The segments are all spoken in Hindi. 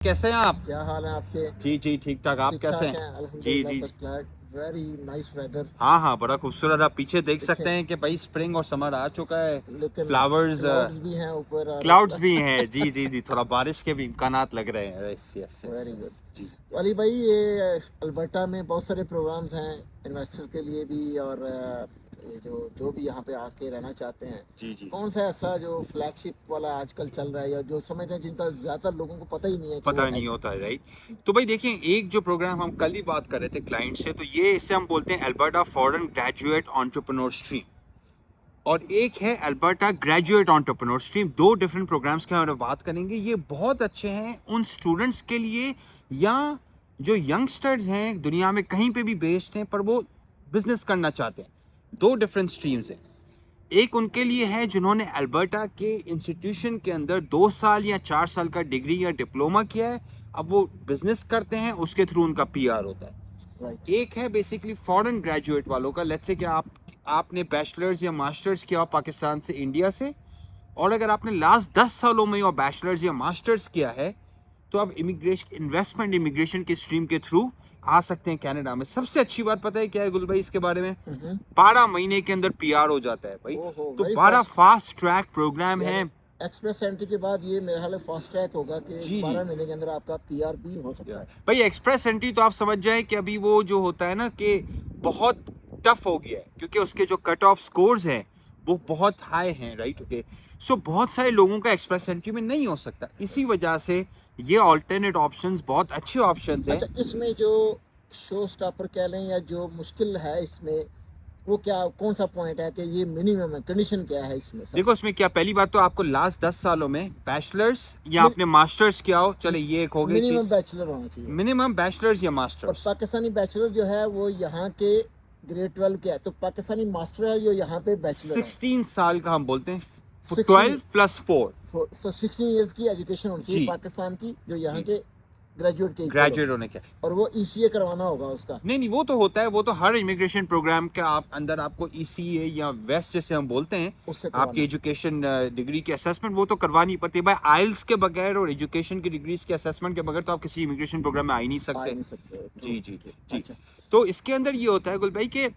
कैसे हैं आप? क्या हाल है आपके? जी जी ठीक ठाक। आप ठीक कैसे ठाक हैं? हैं जी अल्हम्दुलिल्लाह, जी first class. Very nice weather. हाँ हाँ, बड़ा खूबसूरत। आप पीछे देख देखें, सकते हैं कि भाई स्प्रिंग और समर आ चुका है। लेकिन फ्लावर्स, क्लाउड्स भी हैं ऊपर और क्लाउड्स भी हैं। जी जी जी, थोड़ा बारिश के भी इम्कानात लग रहे हैं। Yes yes yes very good. Yes जी जी। तो अली भाई, ये अल्बर्टा में बहुत सारे प्रोग्राम्स हैं इन्वेस्टर के लिए भी, और ये जो जो भी यहाँ पे आके रहना चाहते हैं, जी जी, कौन सा ऐसा जो फ्लैगशिप वाला आजकल चल रहा है, या जो समझते हैं जिनका ज़्यादातर लोगों को पता ही नहीं है कि वो पता है नहीं क्या? होता है, राइट। तो भाई देखिए, एक जो प्रोग्राम हम कल ही बात कर रहे थे क्लाइंट से, तो ये इससे हम बोलते हैं Alberta foreign graduate entrepreneur stream, और एक है अल्बर्टा ग्रेजुएट एंटरप्रेन्योर स्ट्रीम। दो डिफरेंट प्रोग्राम्स के बारे में बात करेंगे। ये बहुत अच्छे हैं उन स्टूडेंट्स के लिए, या जो यंगस्टर्स हैं दुनिया में कहीं पे भी बेस्ड हैं पर वो बिजनेस करना चाहते हैं। दो डिफरेंट स्ट्रीम्स हैं। एक उनके लिए है जिन्होंने अल्बर्टा के इंस्टीट्यूशन के अंदर 2 साल या 4 साल का डिग्री या डिप्लोमा किया है, अब वो बिजनेस करते हैं, उसके थ्रू उनका पीआर होता है। राइट। एक है बेसिकली फॉरेन ग्रेजुएट वालों का। लेट्स से कि आपने बैचलर्स या मास्टर्स किया हो पाकिस्तान से, इंडिया से, और अगर आपने लास्ट 10 सालों में और बैचलर्स या मास्टर्स किया है, तो आप इमिग्रेशन की स्ट्रीम के थ्रू आ सकते हैं कनाडा में। सबसे अच्छी बात पता है क्या है गुल भाई इसके बारे में? 12 महीने के अंदर पीआर हो जाता है भाई। ओहो, तो very 12 fast. Fast track program है। यानी एक्सप्रेस एंट्री के बाद ये मेरे ख्याल फास्ट ट्रैक होगा कि जी 12 महीने के अंदर आपका पीआर भी हो सकता है। भाई, एक्सप्रेस एंट्री तो आप समझ जाएं कि अभी वो जो होता है ना कि बहुत टफ हो गया है, क्योंकि उसके जो कट ऑफ स्कोर्स हैं वो बहुत हाई हैं, राइट। ओके, सो बहुत सारे लोगों का एक्सप्रेस एंट्री में नहीं हो सकता। इसी वजह से ये ऑल्टरनेट ऑप्शंस बहुत अच्छे ऑप्शंस हैं। अच्छा, इसमें जो शो स्टॉपर कह लें या जो मुश्किल है इसमें, वो क्या, कौन सा पॉइंट है कि ये मिनिमम है, कंडीशन क्या है इसमें देखो सबसे? इसमें क्या, पहली बात तो आपको लास्ट 10 सालों में बैचलर्स या आपने मास्टर्स किया हो, चले ये एक हो गई मिनिमम चीज। बैचलर होना चाहिए। मिनिमम बैचलर्स या और मास्टर्स। पाकिस्तानी बैचलर जो है वो यहाँ के ग्रेड 12 के है, तो पाकिस्तानी मास्टर है जो यहाँ पे बैचलर है। 16 साल का हम बोलते हैं, 16 12+4। तो 16 ईयर्स की एजुकेशन होनी चाहिए जी पाकिस्तान की, जो यहाँ जी, के ग्रेजुएट के इक्वल ग्रेजुएट होगी। होने के। और वो ईसीए करवाना होगा उसका। नहीं नहीं, वो तो होता है, वो तो हर इमिग्रेशन प्रोग्राम के आप अंदर आपको ईसीए या वेस्ट जैसे हम बोलते हैं, उससे आपकी करवाना। एजुकेशन डिग्री की असेसमेंट वो तो करवानी पड़ती है भाई। आइल्स के बगैर और एजुकेशन की डिग्रीज के असेसमेंट के बगैर तो आप किसी इमिग्रेशन प्रोग्राम में आ ही नहीं आ सकते। नहीं सकते। जी जी जी। अच्छा। तो इसके अंदर ये होता है गुल भाई कि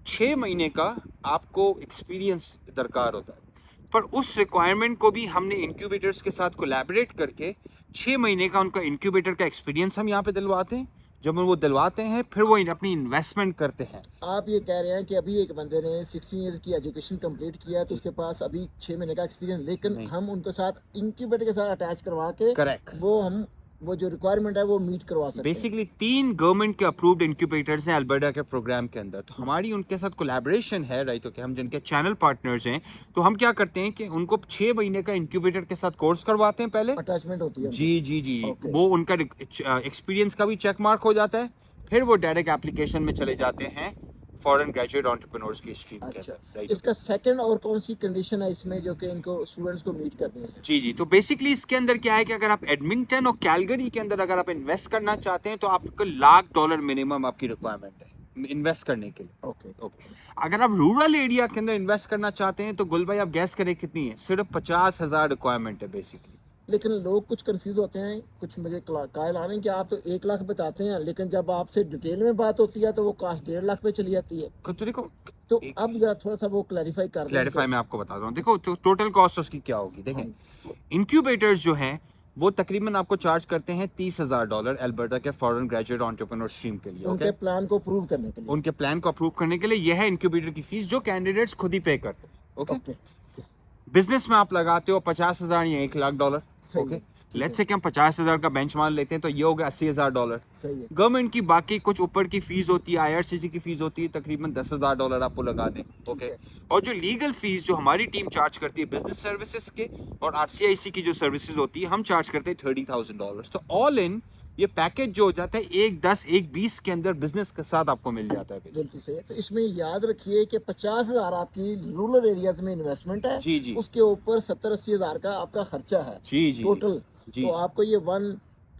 6 महीने का आपको एक्सपीरियंस दरकार होता है, पर उस रिक्वायरमेंट को भी हमने इंक्यूबेटर्स के साथ कोलैबोरेट करके 6 महीने का उनका इंक्यूबेटर का एक्सपीरियंस हम यहाँ पे दिलवाते हैं। जब वो दिलवाते हैं फिर वो अपनी इन्वेस्टमेंट करते हैं। आप ये कह रहे हैं कि अभी एक बंदे ने 16 ईयर्स की एजुकेशन कंप्लीट किया है, तो उसके पास अभी 6 महीने का एक्सपीरियंस, लेकिन नहीं, हम उनके साथ इंक्यूबेटर के साथ अटैच करवा के करेक्ट। वो जो रिक्वायरमेंट है वो मीट करवा सकते हैं। बेसिकली 3 गवर्नमेंट के अप्रूव्ड इंक्यूबेटर्स हैं अल्बर्टा के प्रोग्राम के अंदर, तो हमारी उनके साथ कोलैबोरेशन है, राइट। ओके, हम जिनके चैनल पार्टनर्स हैं, तो हम क्या करते हैं कि उनको 6 महीने का इंक्यूबेटर के साथ कोर्स करवाते हैं पहले। अटैचमेंट होती है जी उनकी। जी जी, ओके। वो उनका एक्सपीरियंस का भी चेक मार्क हो जाता है, फिर वो डायरेक्ट एप्लीकेशन में चले जाते हैं फॉरेन ग्रेजुएट एंटरप्रेन्योर्स की स्ट्रीम के अच्छा, अंदर, राइट। इसका सेकंड और कौन सी कंडीशन है इसमें जो कि इनको स्टूडेंट्स को मीट करनी है? जी जी, तो बेसिकली इसके अंदर क्या है कि अगर आप एडमिंटन और कैलगरी के अंदर अगर आप इन्वेस्ट करना चाहते हैं, तो आपको $1,00,000 मिनिमम आपकी रिक्वायरमेंट है इन्वेस्ट करने के लिए। ओके। ओके, अगर आप रूरल एरिया के अंदर इन्वेस्ट करना चाहते हैं, तो गुल भाई आप गैस करें कितनी है? सिर्फ 50,000 रिक्वायरमेंट है बेसिकली। लेकिन लोग कुछ कंफ्यूज होते हैं, कुछ मुझे कायल आने कि आप तो 1 लाख बताते हैं, लेकिन जब आपसे डिटेल में बात होती है तो वो कास्ट 1.5 लाख पे चली जाती है। तो देखो, तो अब जरा थोड़ा सा वो क्लैरिफाई कर दें क्लैरिफाई तो। मैं आपको बताता हूँ। देखो, तो टोटल कॉस्ट उसकी क्या होगी, हाँ। देखें। इंक्यूबेटर्स जो हैं वो तकरीबन आपको चार्ज करते हैं $30,000 अल्बर्टा के फॉरेन ग्रेजुएट एंटरप्रेन्योर स्ट्रीम के लिए। उनके ओके, प्लान को प्रूव करने के लिए। उनके प्लान को अप्रूव करने के लिए यह है इंक्यूबेटर की फीस, जो कैंडिडेट्स खुद ही पे करते हैं। Okay, okay. बिजनेस में आप लगाते हो 50,000 या $1,00,000। सही ओके, है। ठीक लेट्स है। से कि हम 50,000 का बेंच मान लेते हैं, तो ये हो गया $80,000। सही है। गवर्नमेंट की बाकी कुछ ऊपर की फीस होती है, आईआरसीसी की फीस होती है, तकरीबन $10,000 आपको लगा दें। ओके, है। और जो लीगल फीस जो हमारी टीम चार्ज करती है बिजनेस सर्विसेज के, और आरसीआईसी की जो सर्विसेज होती है हम चार्ज करते हैं $30,000। तो ऑल इन ये पैकेज जो हो जाता है 1,10 1,20 के अंदर बिजनेस के साथ आपको मिल जाता है basically। बिल्कुल सही है। तो इसमें याद रखिए कि 50,000 आपकी रूरल एरियाज में इन्वेस्टमेंट है। जी जी उसके ऊपर 70-80 हज़ार का आपका खर्चा है जी जी टोटल। जी तो आपको ये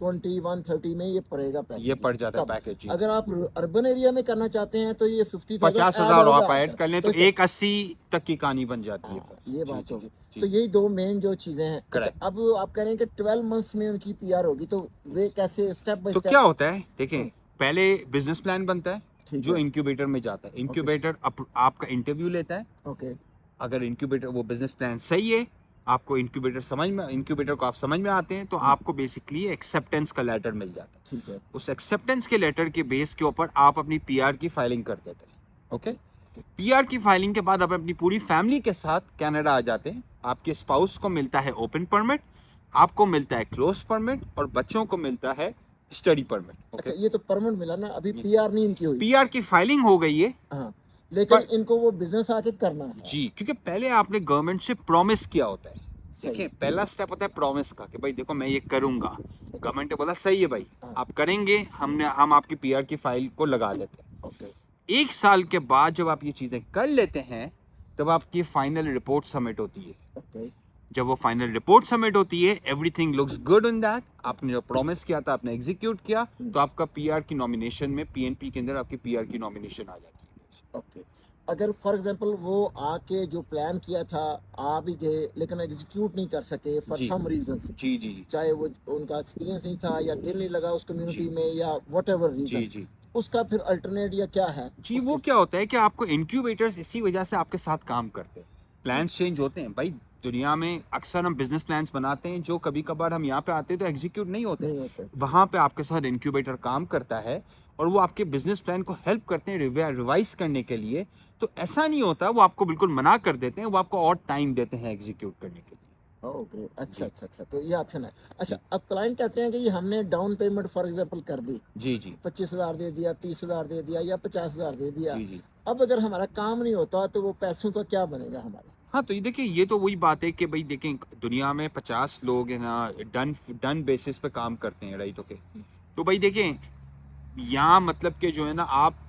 21-30 में ये पड़ेगा पैकेज। ये पड़ जाता है तब पैकेज जी। अगर आप अर्बन एरिया में करना चाहते हैं तो ये 50,000 50,000 आप ऐड कर लें तो तो 180 तक की कहानी बन जाती है। हाँ, ये जी, बात जी, होगी। जी। तो यही दो मेन जो चीजें हैं। अच्छा, Correct. अब आप कह रहे हैं कि 12 मंथ्स में उनकी पीआर होगी, तो वे कैसे स्टेप बाय तो स्टेप? क्या होता है देखें, पहले बिजनेस प्लान बनता है ठीक जो है। इंक्यूबेटर में जाता है। इंक्यूबेटर आपका इंटरव्यू लेता है। ओके। अगर इंक्यूबेटर वो बिजनेस प्लान सही है, आपको इंक्यूबेटर को आप समझ में आते हैं, तो आपको बेसिकली एक्सेप्टेंस का लेटर मिल जाता है। ठीक है। उस एक्सेप्टेंस के लेटर के बेस के ऊपर आप अपनी पीआर की फाइलिंग कर देते हैं। ओके। पीआर की फाइलिंग के बाद आप अपनी पूरी फैमिली के साथ कनाडा आ जाते हैं। आपके स्पाउस को मिलता है ओपन परमिट, आपको मिलता है क्लोज परमिट, और बच्चों को मिलता है स्टडी परमिट। अच्छा, ये तो परमिट मिला ना, अभी पीआर नहीं इनकी हुई। पीआर की फाइलिंग हो गई है। हाँ, लेकिन पर इनको वो बिजनेस आके करना है। जी, क्योंकि पहले आपने गवर्नमेंट से प्रॉमिस किया होता है। सही। देखिए, पहला स्टेप होता है प्रॉमिस का कि भाई देखो मैं ये करूंगा। गवर्नमेंट ने बोला सही है भाई, हाँ। आप करेंगे, हम आपकी पीआर की फाइल को लगा देते हैं। ओके। 1 साल के बाद जब आप ये चीजें कर लेते हैं, तब आपकी फाइनल रिपोर्ट सबमिट होती है। ओके। जब वो फाइनल रिपोर्ट सबमिट होती है, everything looks good in that, आपने जो प्रॉमिस किया था आपने एग्जीक्यूट किया, तो आपका पीआर की नॉमिनेशन में, पीएनपी के अंदर आपकी पीआर की नॉमिनेशन आ जाती है। ओके। अगर फॉर एग्जांपल वो आके जो प्लान किया था आ भी गए, लेकिन एग्जीक्यूट नहीं कर सके फॉर जी। सम रीजंस, जी जी जी चाहे वो उनका एक्सपीरियंस नहीं था या दिल नहीं लगा उस कम्युनिटी में या व्हाटएवर जी रीजन, जी उसका फिर अल्टरनेट या क्या है? जी। वो क्या होता है कि आपको इंक्यूबेटर्स इसी वजह से आपके साथ काम करते हैं। प्लान्स चेंज होते हैं भाई, दुनिया में अक्सर हम बिजनेस प्लान्स बनाते हैं जो कभी कभार हम यहाँ पे आते हैं तो एग्जीक्यूट नहीं होते। नहीं होते। वहाँ पे आपके साथ इंक्यूबेटर काम करता है और वो आपके बिजनेस प्लान को हेल्प करते हैं रिवाइज करने के लिए। तो ऐसा नहीं होता वो आपको बिल्कुल मना कर देते हैं, वो आपको और टाइम देते हैं एग्जीक्यूट करने के लिए। Oh great. अच्छा जी। अच्छा अच्छा, तो ये ऑप्शन है। अच्छा, अब क्लाइंट कहते हैं कि ये हमने डाउन पेमेंट फॉर एग्जांपल कर दी, जी जी 25,000 दे दिया, 30,000 दे दिया या 50,000 दे दिया, जी जी। अब अगर हमारा काम नहीं होता तो वो पैसों का क्या बनेगा हमारे? हाँ, तो ये देखिए, ये तो वही बात है कि भाई देखें, दुनिया में 50 लोग है ना डन बेसिस पे काम करते हैं, राइट। ओके। तो भाई देखें, यहाँ मतलब कि जो है ना आप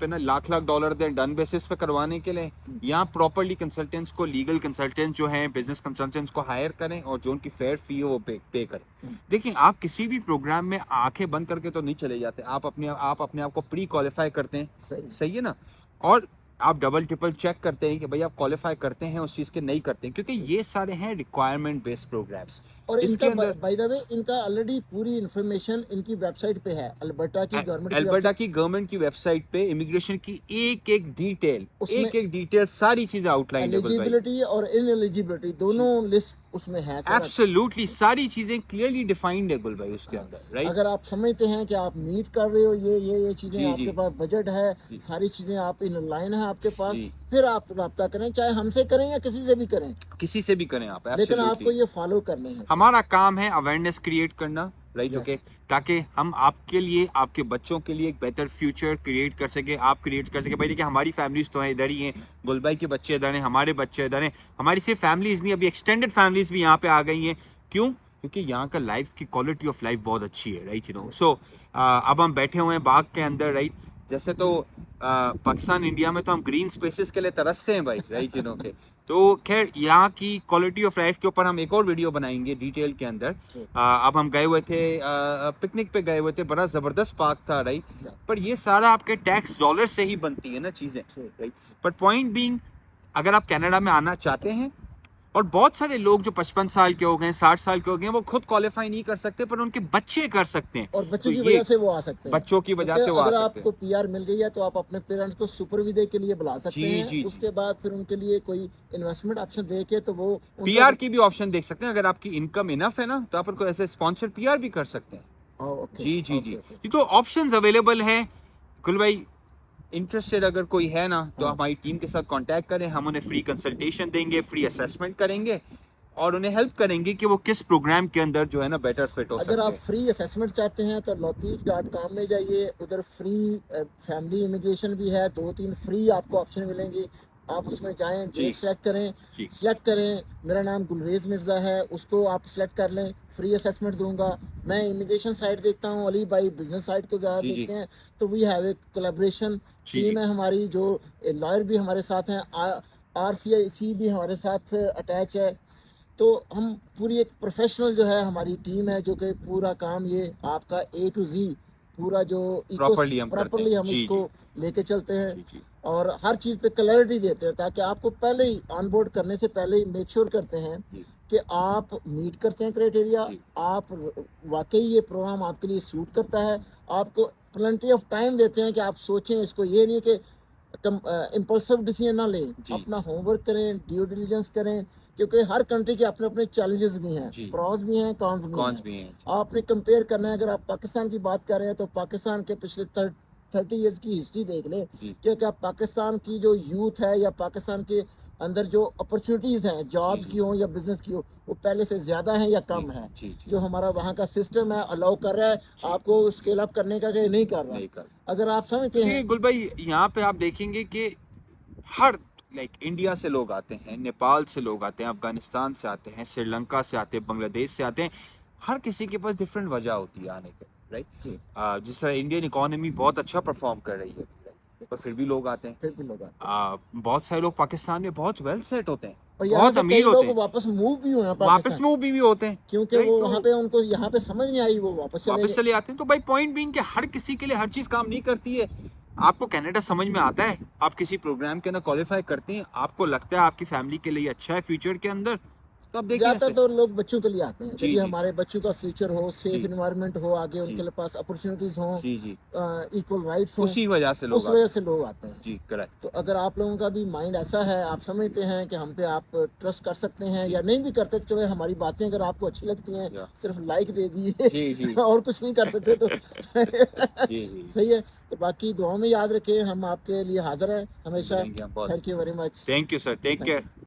है ना लाख लाख डॉलर दें डन बेसिस पे करवाने के लिए। यहाँ प्रॉपरली कंसल्टेंट्स को, लीगल कंसल्टेंट्स जो हैं, बिजनेस कंसल्टेंट्स को हायर करें और जो उनकी फेयर फी है वो पे करें। देखिए, आप किसी भी प्रोग्राम में आंखें बंद करके तो नहीं चले जाते, आप अपने आप को प्री क्वालिफाई करते हैं। सही। सही है ना। और आप डबल ट्रिपल चेक करते हैं कि भाई आप क्वालिफाई करते हैं उस चीज़ के, नहीं करते हैं, क्योंकि ये सारे हैं रिक्वायरमेंट बेस्ड प्रोग्राम्स। और इसके इनका अंदर बाय द वे इनका ऑलरेडी पूरी इंफॉर्मेशन इनकी वेबसाइट पे है, अल्बर्टा की गवर्नमेंट की अल्बर्टा website। की गवर्नमेंट की वेबसाइट पे इमिग्रेशन की एक उसमें एक डिटेल सारी चीजें आउटलाइन है भाई। एलिजिबिलिटी और इनएलिजिबिलिटी दोनों लिस्ट उसमें है सारा। एब्सोल्युटली सारी चीजें क्लियरली डिफाइंड है गुल भाई उसके हाँ। अंदर, राइट। अगर आप समझते हैं कि आप मीट कर रहे हो ये चीजें, जी, आपके जी। पास बजट है, जी। सारी चीजें आप इन लाइन है आपके पास, जी। फिर आप राब्ता करें, चाहे हमसे करें या किसी से भी करें, किसी से भी करें आप, लेकिन आपको एब्सोल्युटली। ये फॉलो करने हैं। हमारा काम है अवेयरनेस क्रिएट करना, राइट। Yes. ओके। ताकि हम आपके लिए, आपके बच्चों के लिए एक बेहतर फ्यूचर क्रिएट कर सके, आप क्रिएट कर सके। भाई देखिए, हमारी फैमिलीज तो हैं इधर ही हैं, गुल भाई के बच्चे इधर हैं, हमारे बच्चे इधर हैं, हमारी सिर्फ फैमिलीज नहीं, अभी एक्सटेंडेड फैमिलीज भी यहाँ पे आ गई हैं। क्यों? क्योंकि यहाँ का लाइफ की क्वालिटी ऑफ लाइफ बहुत अच्छी है, राइट, यू नो। सो अब हम बैठे हुए हैं बाग के अंदर, राइट। जैसे तो पाकिस्तान, इंडिया में तो हम ग्रीन स्पेसेस के लिए तरसते हैं भाई, राइट, यू नो। के तो खैर, यहाँ की क्वालिटी ऑफ लाइफ के ऊपर हम एक और वीडियो बनाएंगे डिटेल के अंदर। अब हम गए हुए थे, पिकनिक पे गए हुए थे, बड़ा ज़बरदस्त पार्क था, राइट। पर ये सारा आपके टैक्स डॉलर से ही बनती है ना चीज़ें, राइट। बट पॉइंट बीइंग, अगर आप कनाडा में आना चाहते हैं, और बहुत सारे लोग जो 55 साल के हो गए, 60 साल के हो गए, वो खुद क्वालिफाई नहीं कर सकते, पर उनके बच्चे कर सकते हैं। और बच्चों तो की ये वजह से वो आ सकते हैं। बच्चों की वजह से वो आ अगर सकते आपको हैं। पीआर मिल गई है तो आप अपने पेरेंट्स को सुपरविजन के लिए बुला सकते जी, हैं। जी, जी। उसके बाद फिर उनके लिए कोई इन्वेस्टमेंट ऑप्शन दे के तो वो पीआर की भी ऑप्शन देख सकते हैं। अगर आपकी इनकम इनफ है ना, तो आप उनको ऐसे स्पॉन्सर पीआर भी कर सकते हैं। ओके। जी जी जी। ओके। ये तो ऑप्शंस अवेलेबल है। कुल भाई, इंटरेस्टेड अगर कोई है ना, तो हाँ। हमारी टीम के साथ कांटेक्ट करें, हम उन्हें फ्री कंसल्टेशन देंगे, फ्री असेसमेंट करेंगे और उन्हें हेल्प करेंगे कि वो किस प्रोग्राम के अंदर जो है ना बेटर फिट हो अगर सकते आप हैं। फ्री असेसमेंट चाहते हैं तो lotik.com में जाइए, उधर फ्री फैमिली इमिग्रेशन भी है, 2-3 फ्री आपको ऑप्शन मिलेंगे। आप उसमें जाएं, जी। डेट सेलेक्ट करें, जी। सिलेक्ट करें, मेरा नाम गुलरेज मिर्ज़ा है, उसको आप सिलेक्ट कर लें, फ्री असेसमेंट दूंगा। मैं इमिग्रेशन साइट देखता हूँ, अली भाई बिजनेस साइट को ज़्यादा जी, जी। देखते हैं, तो वी हैव ए कोलैबोरेशन जी, टीम जी। है हमारी, जो लॉयर भी हमारे साथ हैं, RCIC भी हमारे साथ अटैच है। तो हम पूरी एक प्रोफेशनल जो है हमारी टीम है जो कि पूरा काम ये आपका A to Z पूरा जो Properly हम करते हैं। प्रॉपरली हम जी, इसको लेके चलते हैं जी जी और हर चीज़ पे क्लैरिटी देते हैं ताकि आपको पहले ही ऑनबोर्ड करने से पहले ही मेक श्योर करते हैं जी कि आप मीट करते हैं क्राइटेरिया, जी आप वाकई ये प्रोग्राम आपके लिए सूट करता है, आपको प्लेंटी ऑफ टाइम देते हैं कि आप सोचें इसको, ये नहीं कि इम्पल्सिव डिसीजन ना लें, जी अपना होमवर्क करें, ड्यू डिलिजेंस करें, क्योंकि हर कंट्री के अपने अपने चैलेंजेस भी हैं, जी प्रॉस भी हैं, कॉन्स भी कॉन्स हैं। भी हैं। आपने कंपेयर करना है, अगर आप पाकिस्तान की बात कर रहे हैं तो पाकिस्तान के पिछले 30 ईयर्स की हिस्ट्री देख लें जी कि क्या पाकिस्तान की जो यूथ है या पाकिस्तान के अंदर जो अपॉर्चुनिटीज़ हैं जॉब्स जी की हो या बिजनेस की हो, वो पहले से ज़्यादा हैं या कम है। जी जी जो हमारा वहाँ का सिस्टम है अलाउ कर रहा है जी आपको स्केल अप करने का, कि नहीं कर रहा। नहीं कर। अगर आप समझते देखिए हैं गुल भाई, यहाँ पे आप देखेंगे कि हर इंडिया से लोग आते हैं, नेपाल से लोग आते हैं, अफगानिस्तान से आते हैं, श्रीलंका से आते हैं, बांग्लादेश से आते हैं। हर किसी के पास डिफरेंट वजह होती है आने की, राइट। जी, जिस तरह इंडियन इकोनॉमी बहुत अच्छा परफॉर्म कर रही है, right? पर फिर भी लोग आते हैं। फिर भी लोग आते हैं बहुत सारे लोग पाकिस्तान में बहुत वेल सेट होते हैं, और यहाँ बहुत से अमीर कई होते लोग हैं, वापस मूव भी हुए हैं वापस पाकिस्तान, में वो भी होते हैं, क्योंकि right? वो तो वहाँ पे उनको यहाँ पे समझ नहीं आई, वो वापस चले वापस गए। चले आते हैं। तो भाई पॉइंट बीइंग कि हर किसी के लिए हर चीज काम नहीं करती है। आपको कनाडा समझ में आता है, आप किसी प्रोग्राम के अंदर क्वालिफाई करते हैं, आपको लगता है आपकी फैमिली के लिए अच्छा है फ्यूचर के अंदर, तो आप देखिए ज्यादातर ऐसे। तो लोग बच्चों के लिए आते हैं कि जी जी जी हमारे बच्चों का फ्यूचर हो, सेफ जी इन्वायरमेंट हो, आगे जी उनके पास अपॉर्चुनिटीज हों, जी जी इक्वल राइट्स हों, उसी वजह से लोग उस वजह आते से लोग आते हैं। हैं। जी करेक्ट। तो अगर आप लोगों का भी माइंड ऐसा है, आप समझते हैं कि हम पे आप ट्रस्ट कर सकते हैं जी या नहीं भी करते, तो चलो हमारी बातें अगर आपको अच्छी लगती हैं या सिर्फ लाइक दे जी दिए जी और कुछ नहीं कर सकते तो जी जी सही है। तो बाकी दुआओं में याद रखें, हम आपके लिए हाजिर हैं हमेशा। थैंक यू बहुत। Thank you very much. Thank you sir, take thank you. Care.